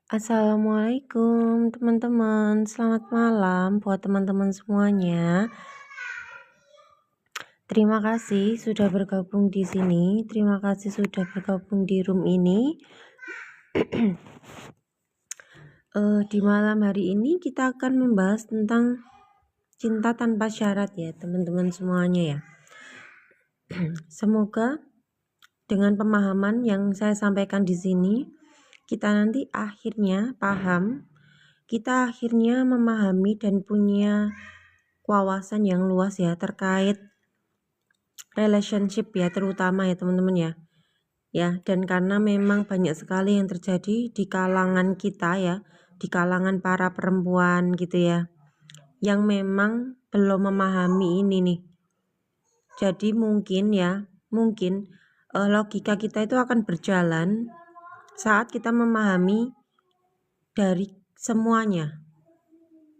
Assalamualaikum teman-teman, selamat malam buat teman-teman semuanya. Terima kasih sudah bergabung di sini, terima kasih sudah bergabung di room ini. Di malam hari ini kita akan membahas tentang cinta tanpa syarat ya teman-teman semuanya ya. Semoga dengan pemahaman yang saya sampaikan di sini, kita nanti akhirnya paham, kita akhirnya memahami dan punya wawasan yang luas ya terkait relationship ya, terutama ya teman-teman ya. Ya, dan karena memang banyak sekali yang terjadi di kalangan kita ya, di kalangan para perempuan gitu ya, yang memang belum memahami ini nih. Jadi mungkin logika kita itu akan berjalan saat kita memahami dari semuanya.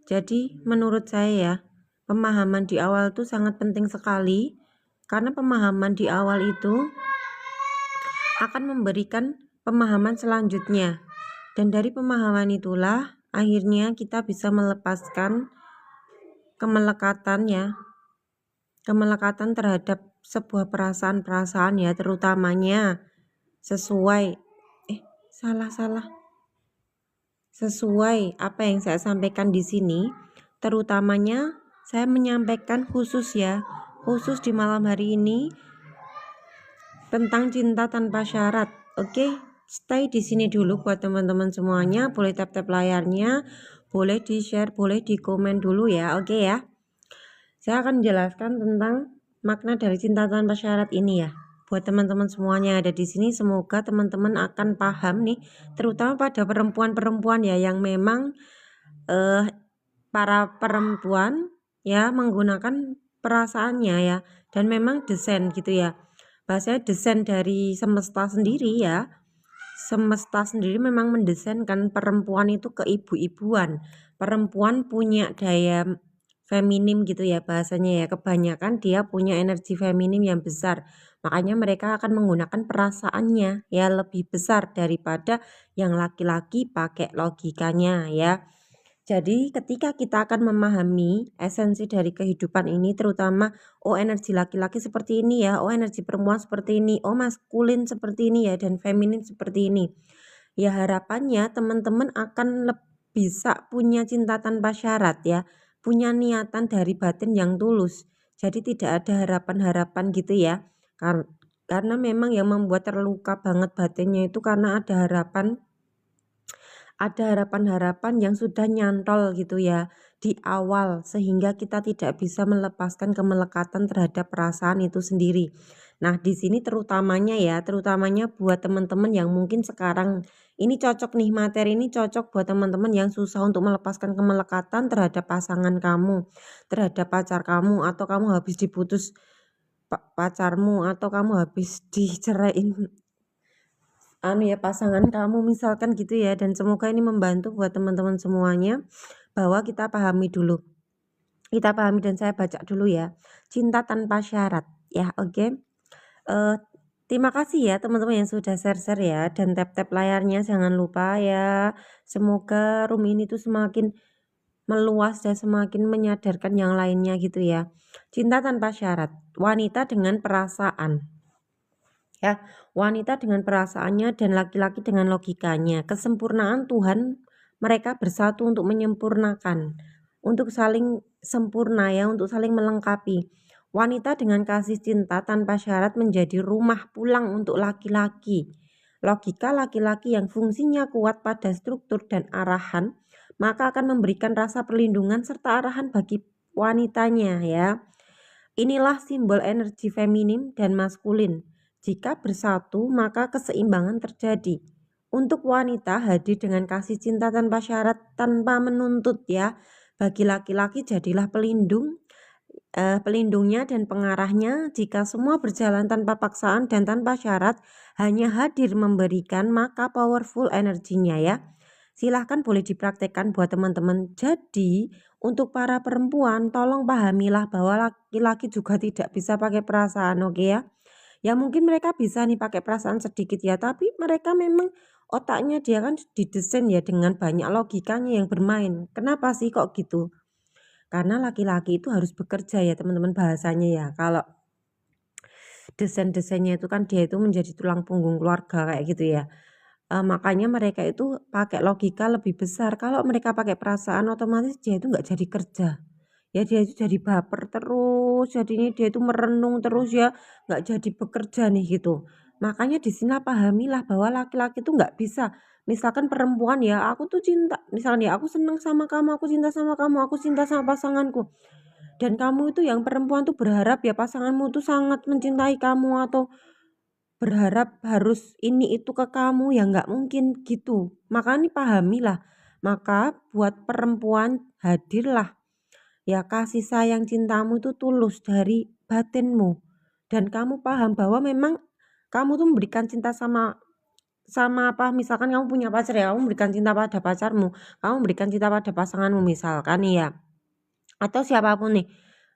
Jadi menurut saya ya, pemahaman di awal itu sangat penting sekali, karena pemahaman di awal itu akan memberikan pemahaman selanjutnya. Dan dari pemahaman itulah akhirnya kita bisa melepaskan kemelekatan ya, kemelekatan terhadap sebuah perasaan-perasaan ya, terutamanya sesuai sesuai apa yang saya sampaikan di sini. Terutamanya saya menyampaikan khusus di malam hari ini tentang cinta tanpa syarat. Oke, stay di sini dulu buat teman-teman semuanya. Boleh tap-tap layarnya, boleh di-share, boleh di-komen dulu ya. Oke ya. Saya akan menjelaskan tentang makna dari cinta tanpa syarat ini ya. Buat teman-teman semuanya ada di sini, semoga teman-teman akan paham nih, terutama pada perempuan-perempuan ya yang memang para perempuan ya menggunakan perasaannya ya, dan memang desain gitu ya. Bahasanya desain dari semesta sendiri ya. Semesta sendiri memang mendesainkan perempuan itu keibu-ibuan. Perempuan punya daya feminim gitu ya bahasanya ya. Kebanyakan dia punya energi feminim yang besar. Makanya mereka akan menggunakan perasaannya ya lebih besar daripada yang laki-laki pakai logikanya ya. Jadi ketika kita akan memahami esensi dari kehidupan ini, terutama energi laki-laki seperti ini ya, energi perempuan seperti ini, maskulin seperti ini ya, dan feminin seperti ini. Ya harapannya teman-teman akan bisa punya cinta tanpa syarat ya, punya niatan dari batin yang tulus. Jadi tidak ada harapan-harapan gitu ya. Karena memang yang membuat terluka banget batinnya itu karena ada harapan-harapan yang sudah nyantol gitu ya di awal, sehingga kita tidak bisa melepaskan kemelekatan terhadap perasaan itu sendiri. Nah, di sini terutamanya buat teman-teman yang mungkin sekarang ini cocok nih, materi ini cocok buat teman-teman yang susah untuk melepaskan kemelekatan terhadap pasangan kamu, terhadap pacar kamu, atau kamu habis diputus pacarmu, atau kamu habis diceraiin pasangan kamu misalkan gitu ya. Dan semoga ini membantu buat teman-teman semuanya, bahwa kita pahami dulu, dan saya baca dulu ya, cinta tanpa syarat ya. Oke. Terima kasih ya teman-teman yang sudah share ya, dan tap-tap layarnya jangan lupa ya. Semoga room ini tuh semakin meluas dan semakin menyadarkan yang lainnya gitu ya. Cinta tanpa syarat, wanita dengan perasaan ya, wanita dengan perasaannya dan laki-laki dengan logikanya. Kesempurnaan Tuhan, mereka bersatu untuk menyempurnakan, untuk saling sempurna ya, untuk saling melengkapi. Wanita dengan kasih cinta tanpa syarat menjadi rumah pulang untuk laki-laki. Logika laki-laki yang fungsinya kuat pada struktur dan arahan, maka akan memberikan rasa perlindungan serta arahan bagi wanitanya ya. Inilah simbol energi feminim dan maskulin. Jika bersatu, maka keseimbangan terjadi. Untuk wanita hadir dengan kasih cinta tanpa syarat, tanpa menuntut ya. Bagi laki-laki jadilah pelindungnya dan pengarahnya. Jika semua berjalan tanpa paksaan dan tanpa syarat, hanya hadir memberikan, maka powerful energinya ya. Silahkan boleh dipraktekkan buat teman-teman. Jadi untuk para perempuan, tolong pahamilah bahwa laki-laki juga tidak bisa pakai perasaan, oke ya. Ya mungkin mereka bisa nih pakai perasaan sedikit ya, tapi mereka memang Otaknya dia kan didesain ya dengan banyak logikanya yang bermain. Kenapa sih kok gitu? Karena laki-laki itu harus bekerja ya teman-teman bahasanya ya. Kalau desain-desainnya itu kan dia itu menjadi tulang punggung keluarga kayak gitu ya. Makanya mereka itu pakai logika lebih besar. Kalau mereka pakai perasaan otomatis dia itu nggak jadi kerja. Ya dia itu jadi baper terus, jadinya dia itu merenung terus ya, nggak jadi bekerja nih gitu. Makanya di sini pahamilah bahwa laki-laki itu nggak bisa, misalkan perempuan ya, aku tuh cinta, misalnya ya aku seneng sama kamu, aku cinta sama kamu, aku cinta sama pasanganku. Dan kamu itu yang perempuan tuh berharap ya pasanganmu tuh sangat mencintai kamu atau berharap harus ini itu ke kamu ya nggak mungkin gitu. Makanya pahamilah. Maka buat perempuan hadirlah. Ya kasih sayang cintamu itu tulus dari batinmu. Dan kamu paham bahwa memang kamu tuh memberikan cinta sama sama apa misalkan kamu punya pacar ya kamu memberikan cinta pada pacarmu, kamu memberikan cinta pada pasanganmu misalkan nih ya, atau siapapun nih,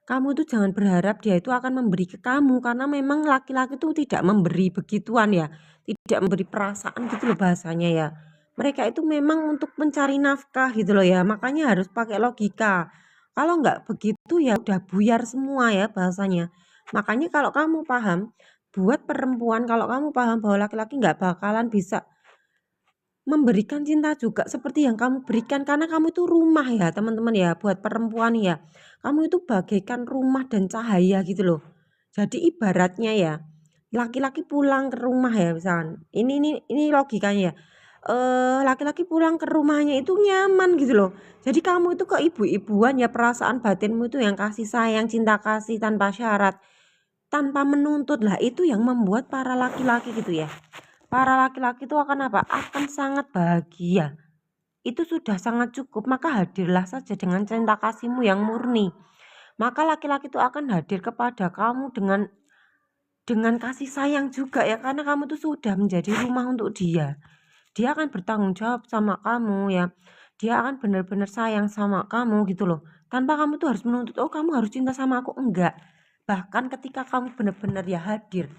kamu itu jangan berharap dia itu akan memberi ke kamu karena memang laki-laki itu tidak memberi begituan ya, tidak memberi perasaan gitu loh bahasanya ya. Mereka itu memang untuk mencari nafkah gitu loh ya, makanya harus pakai logika. Kalau nggak begitu ya udah buyar semua ya bahasanya. Makanya kalau kamu paham, buat perempuan kalau kamu paham bahwa laki-laki nggak bakalan bisa memberikan cinta juga seperti yang kamu berikan karena kamu itu rumah ya teman-teman ya buat perempuan ya. Kamu itu bagaikan rumah dan cahaya gitu loh. Jadi ibaratnya ya laki-laki pulang ke rumah ya misalkan. Ini logikanya ya. Laki-laki pulang ke rumahnya itu nyaman gitu loh. Jadi kamu itu ke ibu-ibuan ya perasaan batinmu itu yang kasih sayang, cinta kasih tanpa syarat, tanpa menuntut lah itu yang membuat para laki-laki gitu ya. Para laki-laki itu akan apa? Akan sangat bahagia. Itu sudah sangat cukup, maka hadirlah saja dengan cinta kasihmu yang murni. Maka laki-laki itu akan hadir kepada kamu dengan kasih sayang juga ya, karena kamu tuh sudah menjadi rumah untuk dia. Dia akan bertanggung jawab sama kamu ya. Dia akan benar-benar sayang sama kamu gitu loh. Tanpa kamu tuh harus menuntut, oh kamu harus cinta sama aku. Enggak. Bahkan ketika kamu benar-benar ya hadir.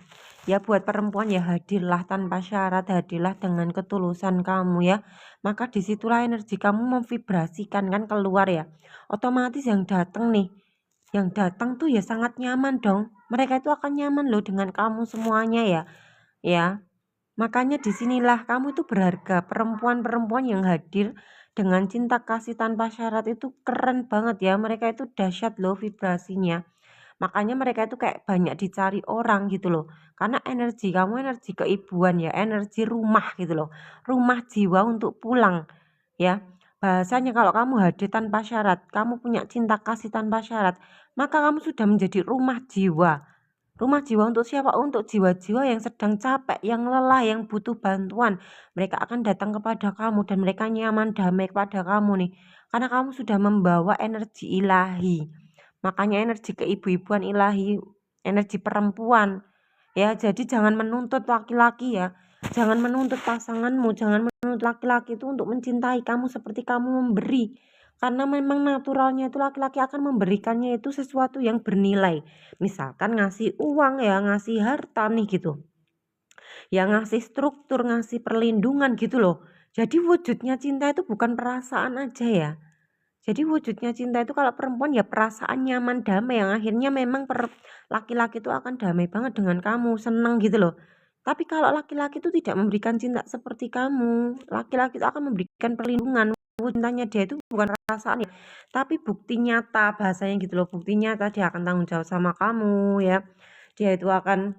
Ya buat perempuan ya hadirlah tanpa syarat, hadirlah dengan ketulusan kamu ya. Maka disitulah energi kamu memvibrasikan kan keluar ya. Otomatis yang datang tuh ya sangat nyaman dong. Mereka itu akan nyaman loh dengan kamu semuanya ya. Ya, makanya disinilah kamu itu berharga. Perempuan-perempuan yang hadir dengan cinta kasih tanpa syarat itu keren banget ya. Mereka itu dahsyat loh vibrasinya. Makanya mereka itu kayak banyak dicari orang gitu loh. Karena energi kamu energi keibuan ya, energi rumah gitu loh. Rumah jiwa untuk pulang ya. Bahasanya kalau kamu hadir tanpa syarat, kamu punya cinta kasih tanpa syarat, maka kamu sudah menjadi rumah jiwa. Rumah jiwa untuk siapa? Untuk jiwa-jiwa yang sedang capek, yang lelah, yang butuh bantuan. Mereka akan datang kepada kamu dan mereka nyaman damai kepada kamu nih. Karena kamu sudah membawa energi ilahi. Makanya energi keibu-ibuan ilahi, energi perempuan. Ya, jadi jangan menuntut laki-laki ya. Jangan menuntut pasanganmu, jangan menuntut laki-laki itu untuk mencintai kamu seperti kamu memberi. Karena memang naturalnya itu laki-laki akan memberikannya itu sesuatu yang bernilai. Misalkan ngasih uang ya, ngasih harta nih gitu. Ya ngasih struktur, ngasih perlindungan gitu loh. Jadi wujudnya cinta itu bukan perasaan aja ya. Jadi wujudnya cinta itu kalau perempuan ya perasaan nyaman damai yang akhirnya memang laki-laki itu akan damai banget dengan kamu, senang gitu loh. Tapi kalau laki-laki itu tidak memberikan cinta seperti kamu, laki-laki itu akan memberikan perlindungan. Cintanya dia itu bukan perasaan ya, tapi bukti nyata bahasanya gitu loh, bukti nyata dia akan tanggung jawab sama kamu ya. Dia itu akan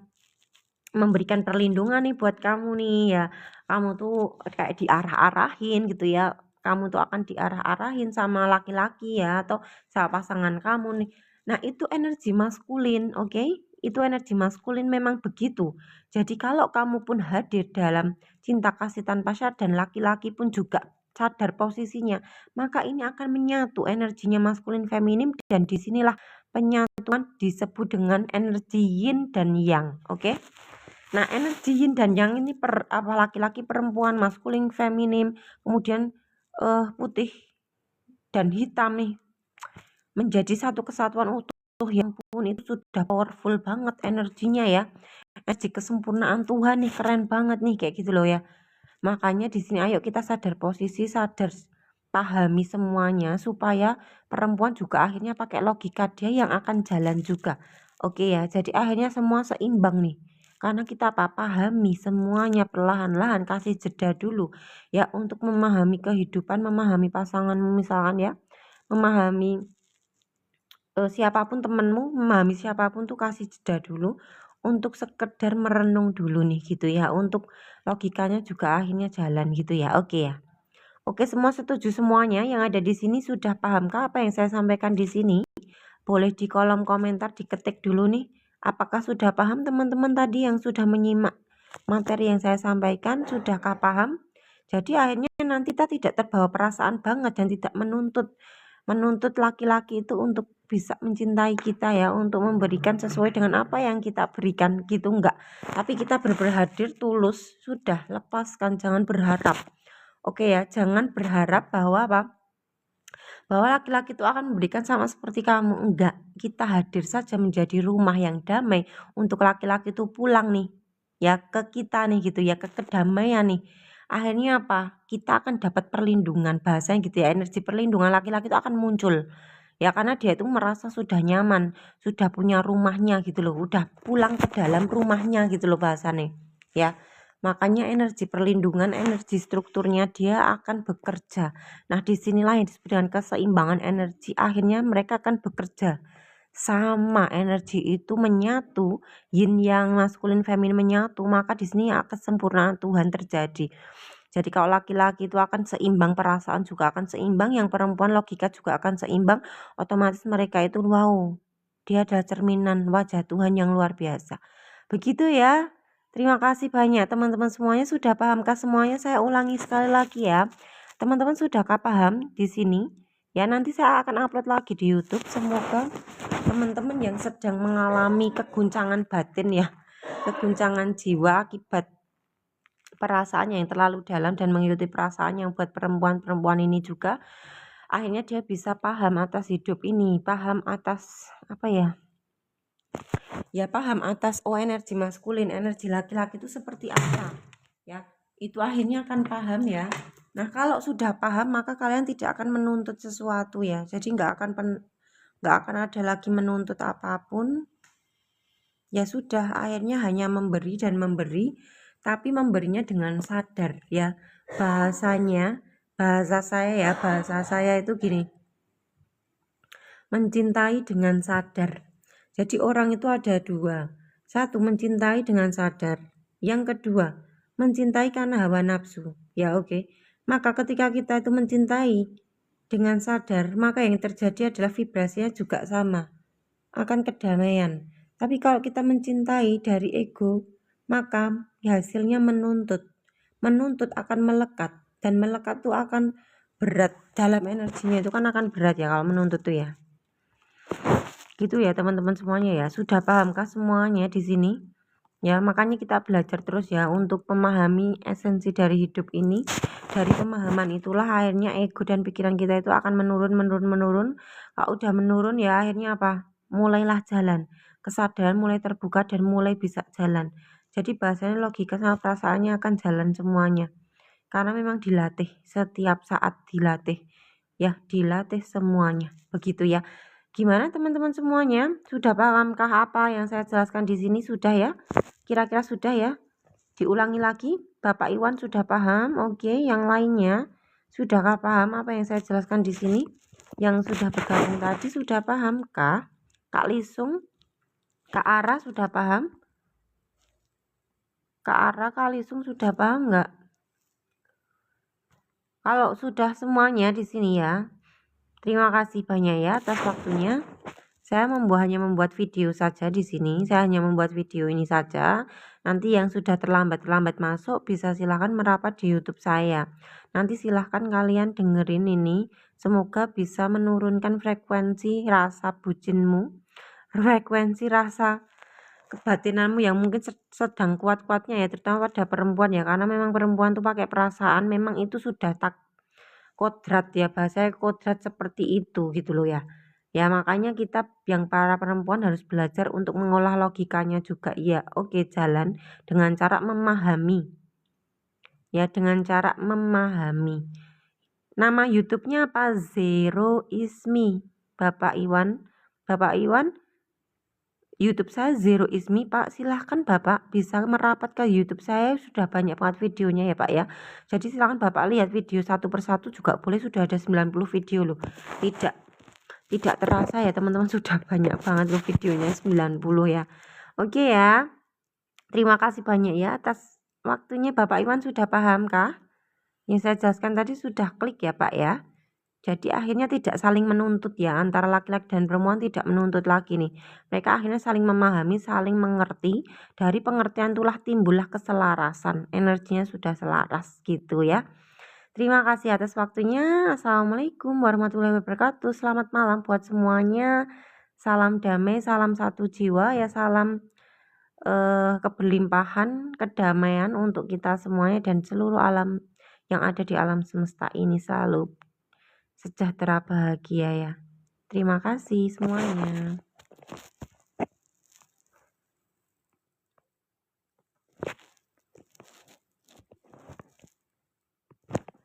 memberikan perlindungan nih buat kamu nih ya. Kamu tuh kayak diarah-arahin gitu ya. Kamu tuh akan diarah-arahin sama laki-laki ya atau sama pasangan kamu nih. Nah, itu energi maskulin, oke? Itu energi maskulin memang begitu. Jadi kalau kamu pun hadir dalam cinta kasih tanpa syarat dan laki-laki pun juga sadar posisinya, maka ini akan menyatu energinya maskulin feminim dan disinilah penyatuan disebut dengan energi yin dan yang, oke? Nah, energi yin dan yang ini apa laki-laki perempuan, maskulin feminim, kemudian putih dan hitam nih menjadi satu kesatuan utuh yang pun itu sudah powerful banget energinya ya. Energi kesempurnaan Tuhan nih keren banget nih kayak gitu loh ya. Makanya di sini ayo kita sadar posisi, sadar pahami semuanya supaya perempuan juga akhirnya pakai logika dia yang akan jalan juga. Oke ya, jadi akhirnya semua seimbang nih. Karena kita pahami semuanya perlahan-lahan, kasih jeda dulu ya untuk memahami kehidupan, memahami pasanganmu misalkan ya, memahami siapapun temenmu, memahami siapapun tuh kasih jeda dulu untuk sekedar merenung dulu nih gitu ya, untuk logikanya juga akhirnya jalan gitu ya. Oke ya. Oke, semua setuju semuanya yang ada di sini sudah pahamkah apa yang saya sampaikan di sini? Boleh di kolom komentar diketik dulu nih. Apakah sudah paham teman-teman tadi yang sudah menyimak materi yang saya sampaikan? Sudahkah paham? Jadi akhirnya nanti kita tidak terbawa perasaan banget dan tidak menuntut laki-laki itu untuk bisa mencintai kita ya, untuk memberikan sesuai dengan apa yang kita berikan gitu enggak. Tapi kita berhadir tulus, sudah lepaskan, jangan berharap. Oke ya, jangan berharap bahwa apa? Bahwa laki-laki itu akan memberikan sama seperti kamu. Enggak, kita hadir saja menjadi rumah yang damai untuk laki-laki itu pulang nih. Ya ke kita nih gitu ya, ke kedamaian nih. Akhirnya apa? Kita akan dapat perlindungan, bahasanya gitu ya, energi perlindungan laki-laki itu akan muncul. Ya karena dia itu merasa sudah nyaman, sudah punya rumahnya gitu loh, udah pulang ke dalam rumahnya gitu loh bahasanya. Ya. Makanya energi perlindungan, energi strukturnya dia akan bekerja. Nah, disinilah yang disebut dengan keseimbangan energi. Akhirnya mereka akan bekerja sama, energi itu menyatu, yin yang maskulin feminin menyatu, maka di sini kesempurnaan Tuhan terjadi. Jadi kalau laki-laki itu akan seimbang, perasaan juga akan seimbang, yang perempuan logika juga akan seimbang, otomatis mereka itu wow, dia adalah cerminan wajah Tuhan yang luar biasa. Begitu ya. Terima kasih banyak teman-teman semuanya, sudah pahamkah semuanya? Saya ulangi sekali lagi ya. Teman-teman sudahkah paham di sini? Ya nanti saya akan upload lagi di YouTube. Semoga teman-teman yang sedang mengalami keguncangan batin ya, keguncangan jiwa akibat perasaannya yang terlalu dalam dan mengikuti perasaan yang buat perempuan-perempuan ini juga akhirnya dia bisa paham atas hidup ini, paham atas apa ya? Ya paham atas energi maskulin, energi laki-laki itu seperti apa ya, itu akhirnya akan paham ya. Nah kalau sudah paham maka kalian tidak akan menuntut sesuatu ya, jadi nggak akan ada lagi menuntut apapun. Ya sudah, akhirnya hanya memberi dan memberi, tapi memberinya dengan sadar ya. Bahasa saya itu gini, mencintai dengan sadar. Jadi orang itu ada dua. Satu, mencintai dengan sadar. Yang kedua, mencintai karena hawa nafsu. Ya oke. Maka ketika kita itu mencintai dengan sadar, maka yang terjadi adalah vibrasinya juga sama. Akan kedamaian. Tapi kalau kita mencintai dari ego, maka hasilnya menuntut. Menuntut akan melekat. Dan melekat itu akan berat. Dalam energinya itu kan akan berat ya kalau menuntut tuh ya. Gitu ya teman-teman semuanya ya. Sudah pahamkah semuanya di sini? Ya, makanya kita belajar terus ya untuk memahami esensi dari hidup ini. Dari pemahaman itulah akhirnya ego dan pikiran kita itu akan menurun. Kalau udah menurun ya akhirnya apa? Mulailah jalan. Kesadaran mulai terbuka dan mulai bisa jalan. Jadi bahasanya logika sama perasaannya akan jalan semuanya. Karena memang dilatih, setiap saat dilatih. Ya, dilatih semuanya. Begitu ya. Gimana teman-teman semuanya? Sudah pahamkah apa yang saya jelaskan di sini? Sudah ya? Kira-kira sudah ya? Diulangi lagi. Bapak Iwan sudah paham? Oke, yang lainnya sudahkah paham apa yang saya jelaskan di sini? Yang sudah bergabung tadi sudah pahamkah? Kak Lisung, Kak Ara sudah paham? Kak Ara, Kak Lisung sudah paham nggak? Kalau sudah semuanya di sini ya, terima kasih banyak ya atas waktunya. Saya hanya membuat video saja di sini. Saya hanya membuat video ini saja. Nanti yang sudah terlambat masuk bisa silahkan merapat di YouTube saya. Nanti silahkan kalian dengerin ini. Semoga bisa menurunkan frekuensi rasa bucinmu, frekuensi rasa kebatinanmu yang mungkin sedang kuat-kuatnya ya, terutama pada perempuan ya, karena memang perempuan tuh pakai perasaan, memang itu sudah kodrat ya, bahasanya kodrat seperti itu gitu loh ya. Ya makanya kita yang para perempuan harus belajar untuk mengolah logikanya juga. Iya, oke, jalan dengan cara memahami. ya dengan cara memahami. Nama YouTube-nya apa? Zero is me. Bapak Iwan, YouTube saya Zero is me, Pak. Silahkan Bapak bisa merapat ke YouTube saya, sudah banyak banget videonya ya Pak ya. Jadi silahkan Bapak lihat video satu persatu juga boleh, sudah ada 90 video loh. Tidak terasa ya teman-teman, sudah banyak banget loh videonya, 90 ya. Oke ya. Terima kasih banyak ya atas waktunya. Bapak Iwan sudah paham kah? Yang saya jelaskan tadi sudah klik ya Pak ya. Jadi akhirnya tidak saling menuntut ya, antara laki-laki dan perempuan tidak menuntut lagi nih. Mereka akhirnya saling memahami, saling mengerti. Dari pengertian itulah timbullah keselarasan. Energinya sudah selaras gitu ya. Terima kasih atas waktunya. Assalamualaikum warahmatullahi wabarakatuh. Selamat malam buat semuanya. Salam damai, salam satu jiwa ya, salam keberlimpahan, kedamaian untuk kita semuanya dan seluruh alam yang ada di alam semesta ini, selalu sejahtera bahagia ya. Terima kasih semuanya.